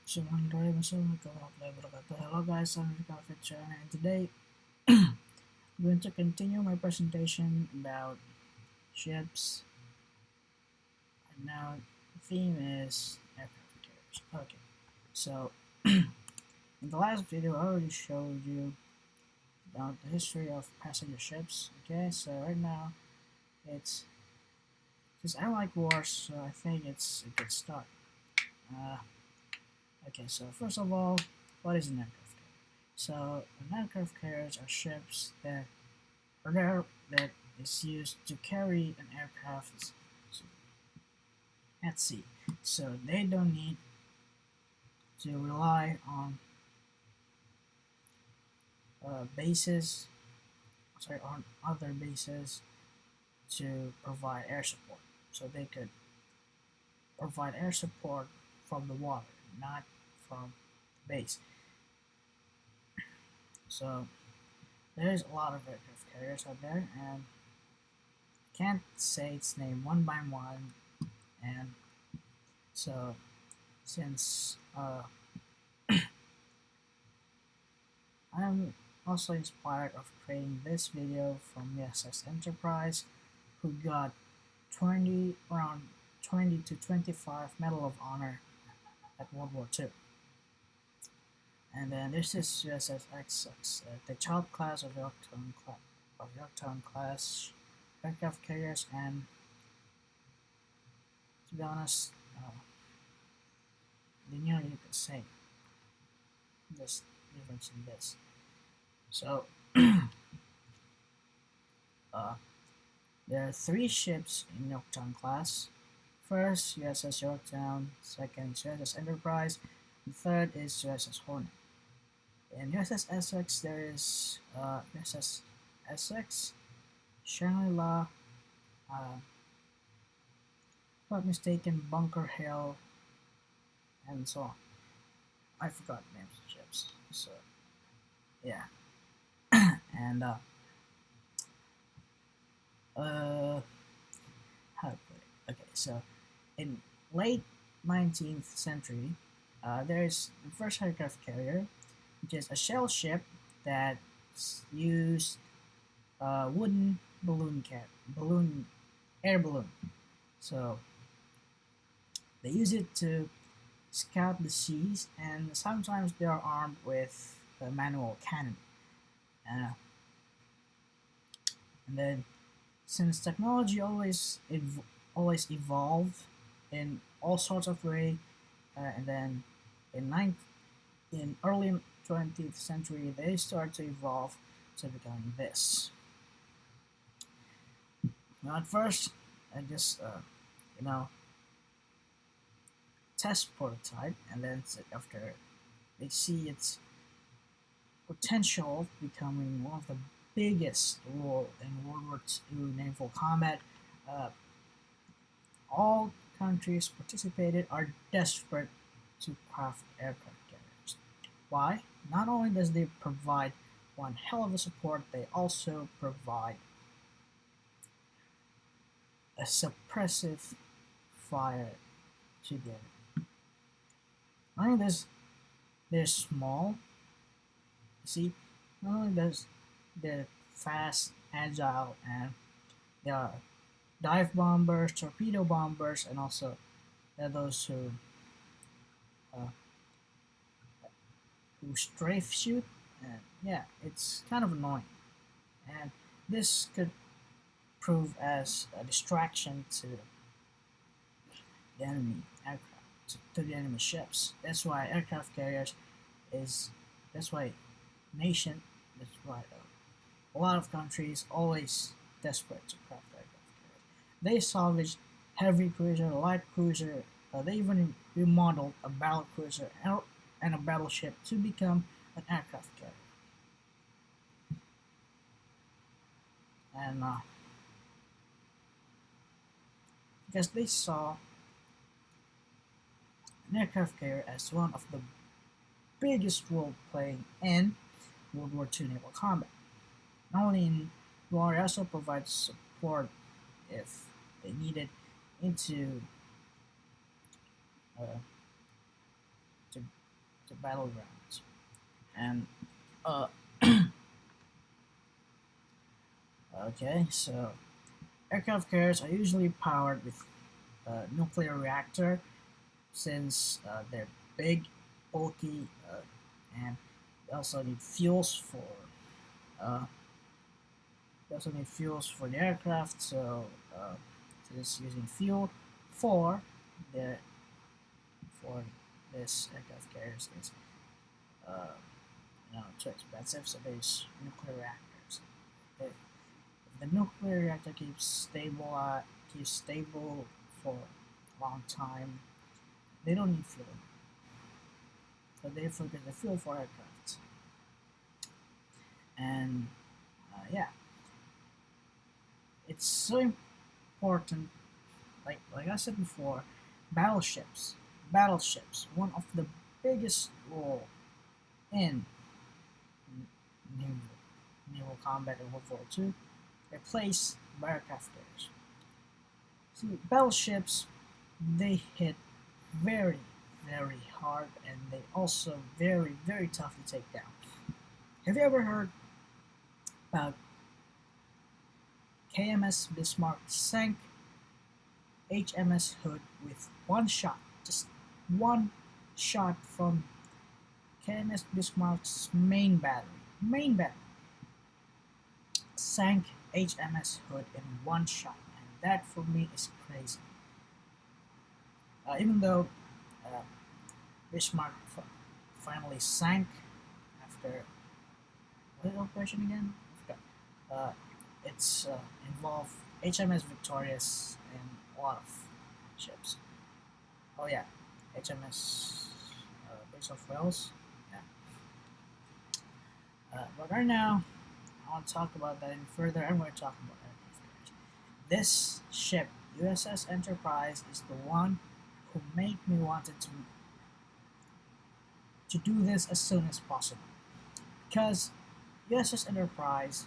Assalamualaikum warahmatullahi wabarakatuh. Hello guys, I'm WW2 and today I'm going to continue my presentation about ships. And now the theme is aircraft carriers. Okay, so in the last video I already showed you about the history of passenger ships. Okay, so right now it's because I like wars, so I think it's a good start. Uh, okay, so first of all, what is an aircraft carrier? So an aircraft carriers are ships that are there that is used to carry an aircraft at sea. So they don't need to rely on bases, on other bases to provide air support. So they could provide air support from the water, not from the base. So there's a lot of aircraft carriers out there, and I can't say its name one by one. And so since I'm also inspired of creating this video from USS Enterprise, who got around 20 to 25 Medal of Honor at World War II. And then this is USS Essex, the child class of Yorktown class aircraft carriers, and to be honest, they're nearly the same. There's difference in this. So there are 3 ships in Yorktown class. First, USS Yorktown. Second is USS Enterprise. And third is USS Hornet. In USS Essex, there is USS Essex, Shangri-La, if I'm not mistaken, Bunker Hill, and so on. I forgot the names of ships. So, yeah. And, how to put it? Okay, so in late 19th century, there's the first aircraft carrier, which is a shell ship that used wooden air balloon. So they use it to scout the seas, and sometimes they are armed with a manual cannon. And then, since technology always evolved in all sorts of way, and then in early 20th century they start to evolve to becoming this. Now at first, I just test prototype, and then after they see its potential becoming one of the biggest role in World War II naval combat, all countries participated are desperate to craft aircraft carriers. Why? Not only does they provide one hell of a support, they also provide a suppressive fire to the enemy. Not only they're small, see, not only they're fast, agile, and they are dive bombers, torpedo bombers, and also those who strafe shoot. And yeah, it's kind of annoying, and this could prove as a distraction to the enemy aircraft, to the enemy ships. That's why aircraft carriers is. That's why nation. That's why a lot of countries always desperate to craft aircraft carriers. They salvaged heavy cruiser, light cruiser. They even remodeled a battle cruiser and a battleship to become an aircraft carrier. And because they saw an aircraft carrier as one of the biggest role playing in World War II naval combat. Not only in war, it also provides support if they needed into to, to battlegrounds. And okay, so aircraft carriers are usually powered with a nuclear reactor since they're big, bulky, and they also need fuels for uh, the aircraft. So just using fuel for the for this aircraft carriers is uh, too expensive. So there's nuclear reactors. If the nuclear reactor keeps stable for a long time, they don't need fuel. So they focus the fuel for aircraft. And yeah, it's so important. Like I said before, battleships, one of the biggest role in naval, naval combat in World War II, replaced by aircraft carriers. See, battleships, they hit very, very hard, and they also very, very tough to take down. Have you ever heard about KMS Bismarck sank HMS Hood with one shot, just one shot from KMS Bismarck's main battery, sank HMS Hood in one shot, and that for me is crazy. Even though uh, Bismarck finally sank after what operation again? I forgot. It's involved HMS Victorious and a lot of ships. Oh yeah, HMS Prince of Wales. Yeah. But right now, I want to talk about that any further. I'm going to talk about aircraft carriers. This ship, USS Enterprise, is the one who made me wanted to do this as soon as possible. Because USS Enterprise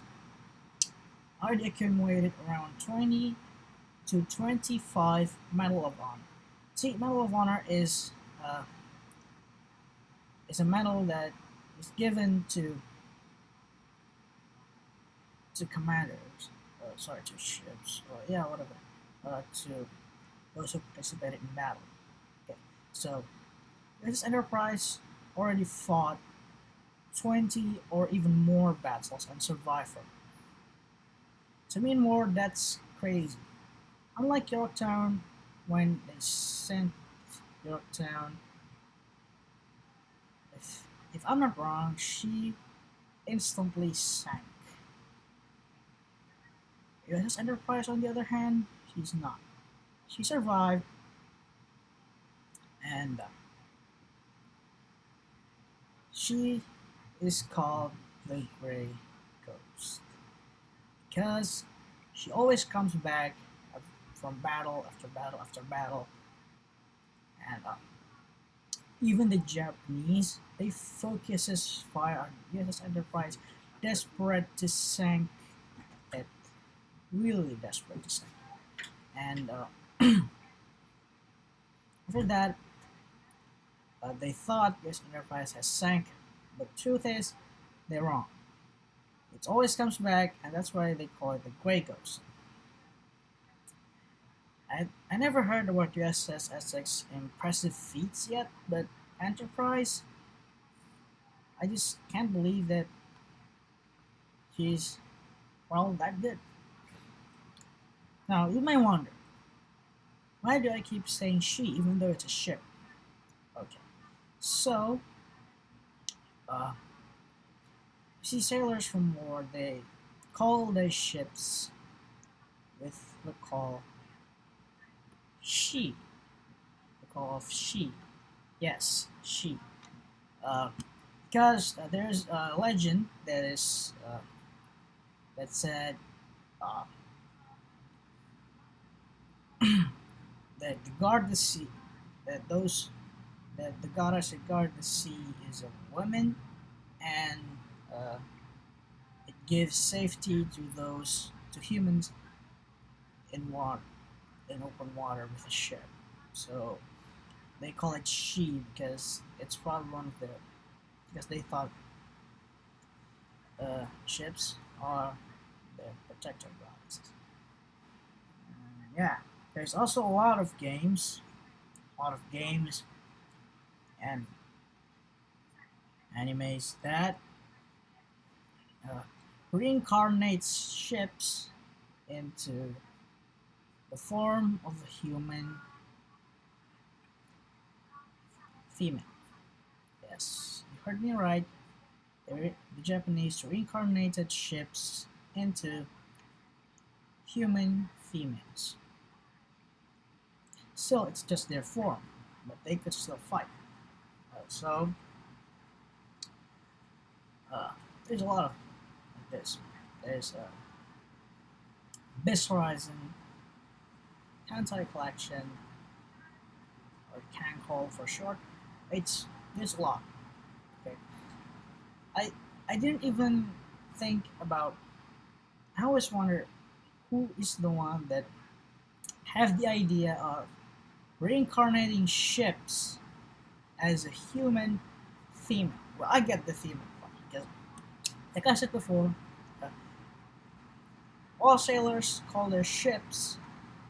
already accumulated around 20 to 25 Medal of Honor. See, Medal of Honor is a medal that is given to commanders, sorry, to ships, or yeah, whatever, to those who participated in battle. Okay, so this Enterprise already fought 20 or even more battles and survived from it. To me, more that's crazy. Unlike Yorktown, when they sent Yorktown, if I'm not wrong, she instantly sank. USS Enterprise, on the other hand, she's not. She survived, and she is called the Grey Ghost because she always comes back from battle after battle after battle, and even the Japanese, they focuses fire on USS Enterprise, desperate to sink it, really desperate to sink. And after that, they thought USS Enterprise has sank, but truth is, they're wrong. It always comes back, and that's why they call it the Grey Ghost. I never heard about USS Essex impressive feats yet, but Enterprise, I just can't believe that she's, well, that good. Now, you may wonder, why do I keep saying she even though it's a ship? Okay, so, uh, you see, sailors from war, they call their ships with the call she. The call of she. Yes, she. Because there's a legend that is that said uh, that the guard the sea, that the goddess that guard the sea is a woman, and uh, it gives safety to humans in water, in open water with a ship. So they call it she because it's probably one of the, because they thought ships are their protector gods. Yeah, there's also a lot of games and animes that uh, reincarnates ships into the form of a human female. Yes, you heard me right. The Japanese reincarnated ships into human females. Still, it's just their form, but they could still fight. So, there's a lot of like this. There's Bis Horizon, Kantai Collection, or Kankol for short. There's a lot. Okay, I I didn't even think about. I always wonder who is the one that have the idea of reincarnating ships as a human female. Well, I get the female part because, like I said before, uh, all sailors call their ships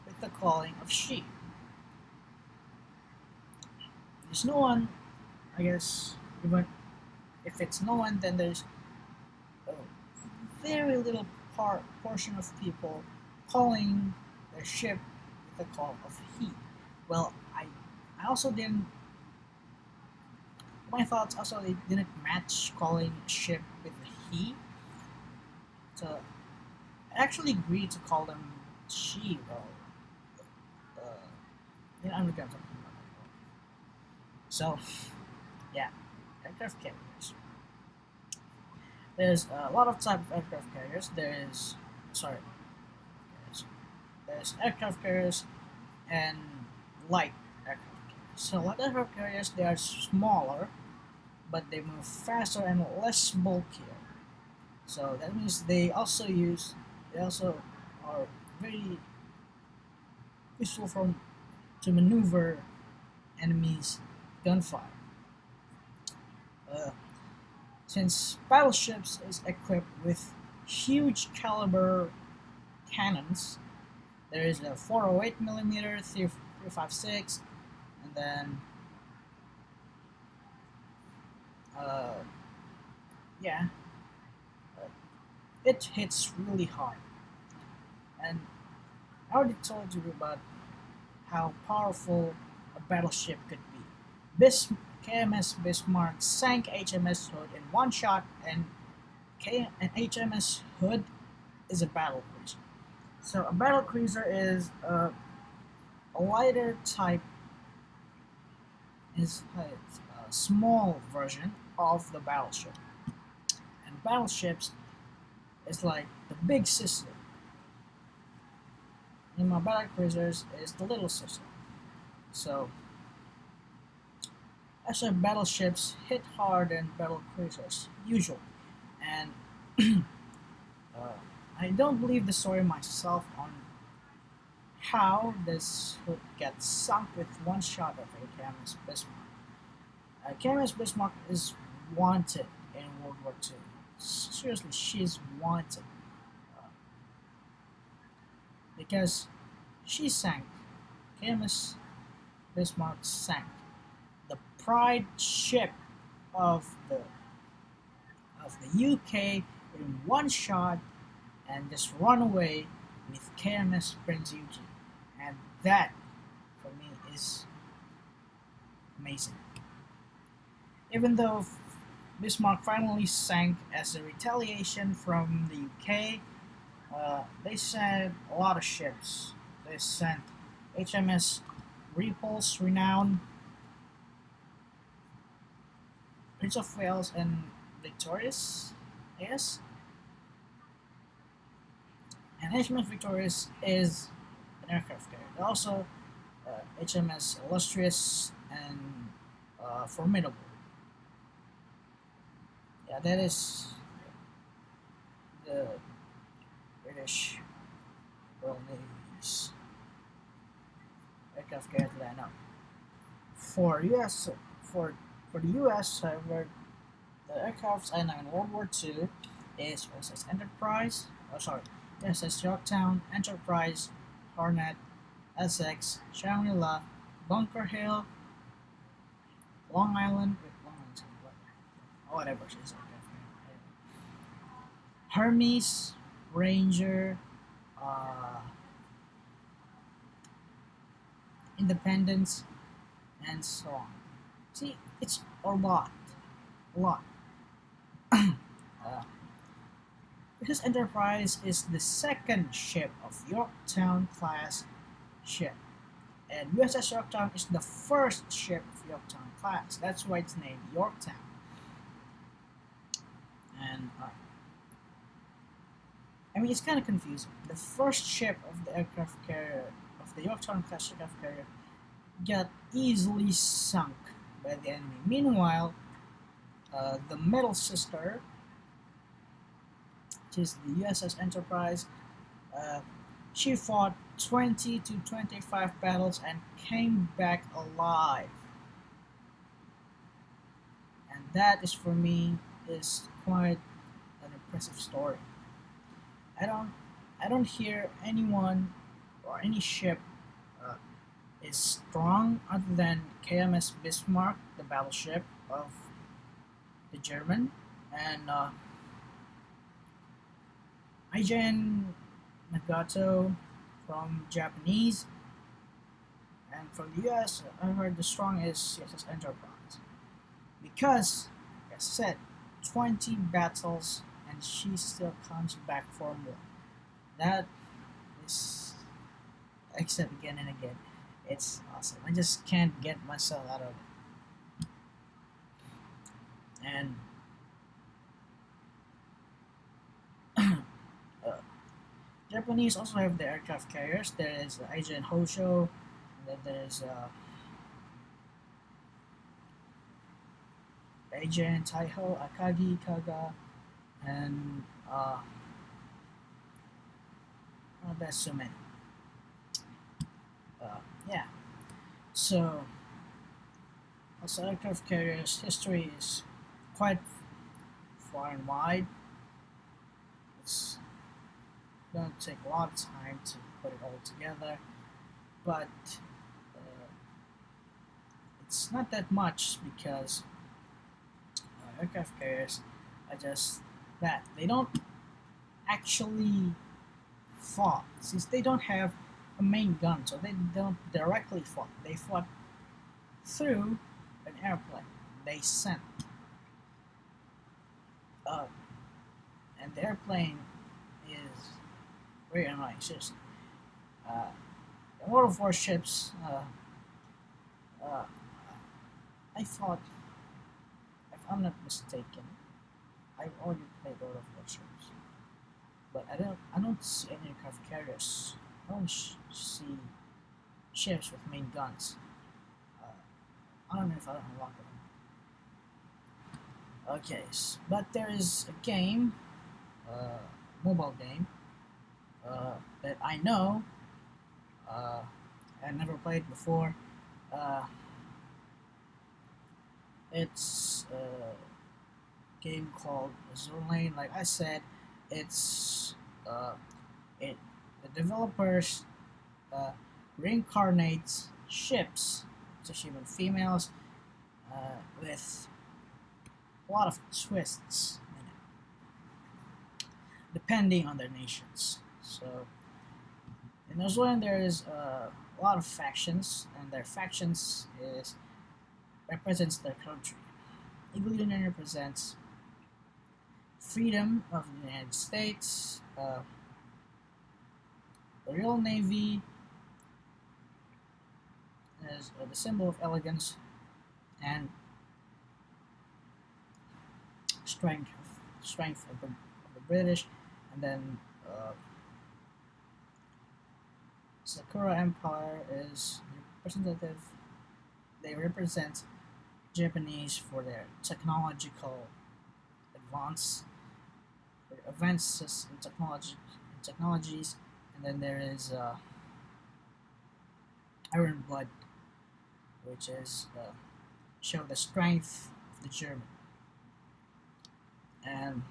with the calling of she. There's no one, I guess, even if it's no one, then there's a very little portion of people calling their ship with the call of he. Well, I also didn't. My thoughts also they didn't match calling a ship with a he. So I actually agreed to call them she. Well, I'm gonna talk about that. So yeah, aircraft carriers. There's a lot of type of aircraft carriers. Sorry, there's aircraft carriers and light aircraft carriers. So light aircraft carriers they are smaller, but they move faster and less bulkier. So that means they also are very useful to maneuver enemies' gunfire. Uh, since battleships is equipped with huge caliber cannons, there is a 408 millimeter 356, and then uh, yeah, uh, it hits really hard. And I already told you about how powerful a battleship could be. KMS Bismarck sank HMS Hood in one shot, and HMS Hood is a battle cruiser. So a battle cruiser is a lighter type, is a small version of the battleship, and battleships is like the big sister. And my battle cruisers is the little sister. So actually, battleships hit hard than battle cruisers usually, and uh, I don't believe the story myself on how this would get sunk with one shot of a KMS Bismarck. KMS Bismarck is wanted in World War II. Seriously, she's wanted uh, because she sank. KMS Bismarck sank the pride ship of the UK in one shot and just run away with KMS Prince Eugene, and that for me is amazing. Even though Bismarck finally sank as a retaliation from the UK, they sent a lot of ships. They sent HMS Repulse, Renown, Prince of Wales, and Victorious, yes. And HMS Victorious is an aircraft carrier. Also, HMS Illustrious and Formidable. Yeah, that is the British Royal Navy's aircraft carrier that I know. For US, for For the U.S., however, the aircrafts I know in World War II is USS Enterprise, USS Yorktown, Enterprise, Hornet, Essex, Shangri-La, Bunker Hill, Long Island, whatever she's Hermes, Ranger, uh, Independence, and so on. See, it's a lot, a lot. Uh, because Enterprise is the second ship of Yorktown class ship, and USS Yorktown is the first ship of Yorktown class. That's why it's named Yorktown. And I mean, it's kind of confusing. The first ship of the aircraft carrier of the Yorktown class aircraft carrier got easily sunk by the enemy. Meanwhile, the middle sister, which is the USS Enterprise, uh, she fought 20 to 25 battles and came back alive. And that is for me is quite an impressive story. I don't I don't hear anyone or any ship uh, is strong other than KMS Bismarck, the battleship of the German, and Aigen Nagato from Japanese, and from the US, I heard the strongest USS Enterprise because, like I said, 20 battles and she still comes back for more. That is, except again and again, it's awesome. I just can't get myself out of it. And uh, Japanese also have the aircraft carriers. There is Aigen Hosho, and then there's Aigen Taiho, Akagi Kaga, and that's so many. Yeah. So, also aircraft carriers history is quite far and wide. It's going to take a lot of time to put it all together, but uh, it's not that much because aircraft carriers are just that. They don't actually fought since they don't have a main gun, so they don't directly fought. They fought through an airplane. They sent, uh, and the airplane is very annoying. Seriously, uh, in World of Warships, uh, I thought, if I'm not mistaken, I've already played World of Warships, but I don't see any aircraft carriers. I don't see ships with main guns. Uh, I don't know if I unlock them. Okay, but there is a game, uh, mobile game, that I know. Uh, I never played before. Uh, it's a game called Azure Lane. Like I said, it's it the developers uh, reincarnates ships, especially with females, with a lot of twists in it, depending on their nations. So in New Zealand, there is a lot of factions, and their factions is represents their country. Eagle Union represents freedom of the United States. The Royal Navy is the symbol of elegance and strength, strength of the British, and then Sakura Empire is representative. They represent Japanese for their technological advance, their advances in technologies, and then there is Iron Blood, which is show the strength of the German. And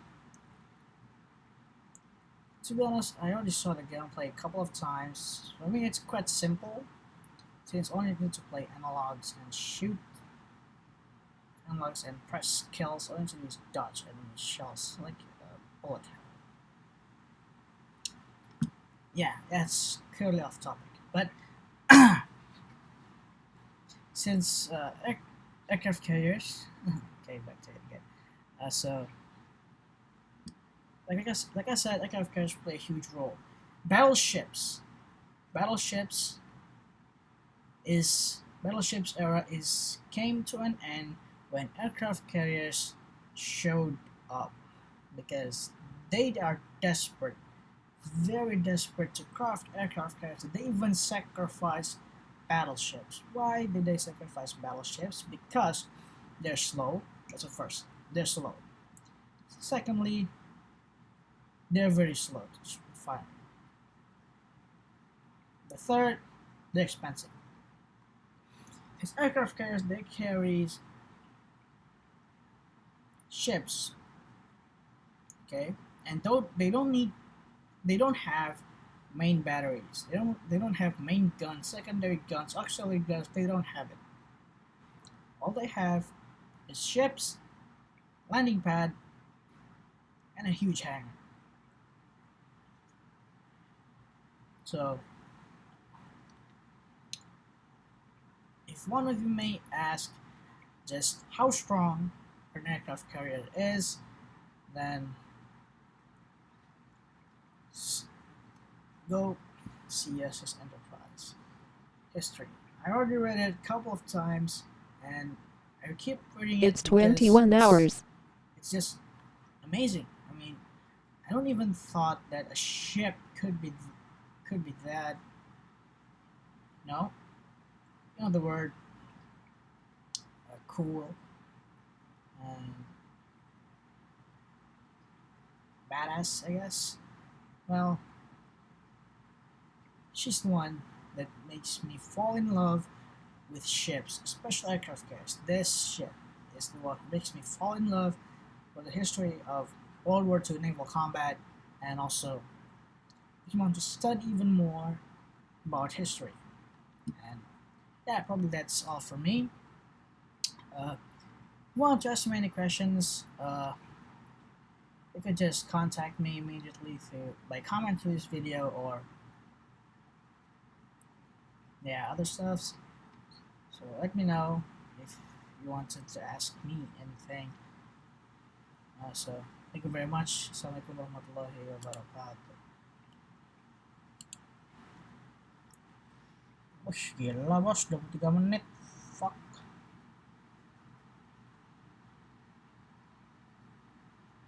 to be honest, I already saw the gameplay a couple of times. For me, it's quite simple, since only need to play analogs and shoot analogs and press kills, or to use dodge enemy shells like bullet hell. Yeah, that's clearly off topic, but since aircraft carriers, okay, back to it again. So, like I said, aircraft carriers play a huge role. Battleships, battleships battleships era is came to an end when aircraft carriers showed up, because they are desperate, very desperate to craft aircraft carriers. They even sacrifice battleships. Why did they sacrifice battleships? Because they're slow. That's the first. They're slow. Secondly, they're very slow to fire. The third, they're expensive. These aircraft carriers, they carry ships, okay, and they don't have main batteries. They don't have main guns, secondary guns, auxiliary guns. They don't have it. All they have is ships, landing pad, and a huge hangar. So, if one of you may ask just how strong an aircraft carrier is, then go CSS Enterprise History. I already read it a couple of times, and I keep reading it. It's 21 hours. It's just amazing. I mean, I don't even thought that a ship could be that. No, you know the word cool and badass, I guess. Well, she's the one that makes me fall in love with ships, especially aircraft carriers. This ship is the one that makes me fall in love with the history of World War II naval combat, and also if you want to study even more about history. And yeah, probably that's all for me. If you want to ask me any questions, you can just contact me immediately by comment to this video, or yeah, other stuffs. So let me know if you wanted to ask me anything. So thank you very much. Assalamualaikum warahmatullahi wabarakatuh. Wih, gila bos, 23 menit.